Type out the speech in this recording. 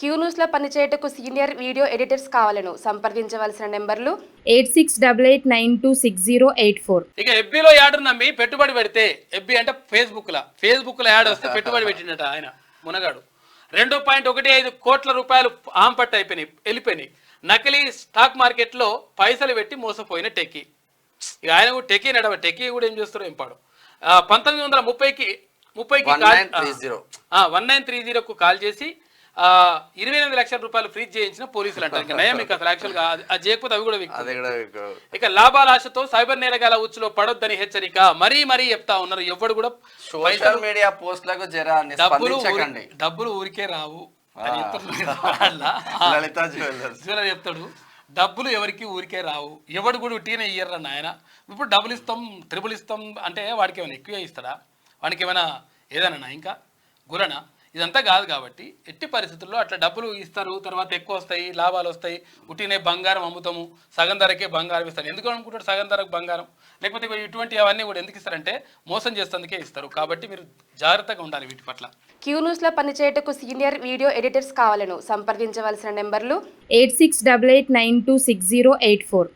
Queue న్యూస్లో పనిచేయటకు senior video editors కావాలను సంప్రదించవలసిన నెంబర్లు 8688926084. ఇక ఎఫ్బీలో యాడ్ నమ్మి పెట్టుబడి పెడితే ఎఫ్బీ అంటే ఫేస్బుక్లో యాడ్ వస్తే పెట్టుబడి పెట్టినట ఆయన మునగాడు 2.15 కోట్ల రూపాయలు ఆంపట్టు వెళ్ళిపోయినాయి. నకిలీ స్టాక్ మార్కెట్లో పైసలు పెట్టి మోసపోయిన టెక్కీ. ఇక ఆయన కూడా టెక్కీ నడవ టెక్కీ కూడా ఏం చేస్తారో ఏం పాడు. 1930కి 1930కు కాల్ చేసి 28 లక్షల రూపాయలు ఫ్రీజ్ చేయించిన పోలీసులు అంటారు. ఇంకా నయం మీకు అసలు యాక్చువల్గా అది చేయకపోతే అవి కూడా ఇక లాభాల ఆశతో సైబర్ నేరగాల ఉచ్చులో పడొద్దని హెచ్చరిక మరీ చెప్తా ఉన్నారు. ఎవడు కూడా సోషల్ మీడియా పోస్టులకు డబ్బులు ఊరికే రావు అని చెప్తాడు. డబ్బులు ఎవరికి ఊరికే రావు, ఎవడు కూడా ఉట్టినే ఇయ్యర్రా నాయన. ఇప్పుడు డబ్బులు ఇస్తాం, ట్రిపుల్ ఇస్తాం అంటే వాడికి ఏమైనా ఎక్కువ ఇస్తాడా? వాడికి ఏమైనా ఏదన్నా ఇంకా గురనా? ఇదంతా కాదు. కాబట్టి ఎట్టి పరిస్థితుల్లో అట్లా డబ్బులు ఇస్తారు, తర్వాత ఎక్కువ వస్తాయి, లాభాలు వస్తాయి, ఉట్టినే బంగారం అమ్ముతాము, సగం ధరకే బంగారం ఇస్తారు. ఎందుకు అనుకుంటారు సగం ధరకు బంగారం? లేకపోతే ఇటువంటి అవన్నీ కూడా ఎందుకు ఇస్తారంటే మోసం చేసేందుకే ఇస్తారు. కాబట్టి మీరు జాగ్రత్తగా ఉండాలి వీటి పట్ల. క్యూ న్యూస్లో పనిచేయటకు సీనియర్ వీడియో ఎడిటర్స్ కావాలను సంప్రదించవలసిన నెంబర్లు 8688926084.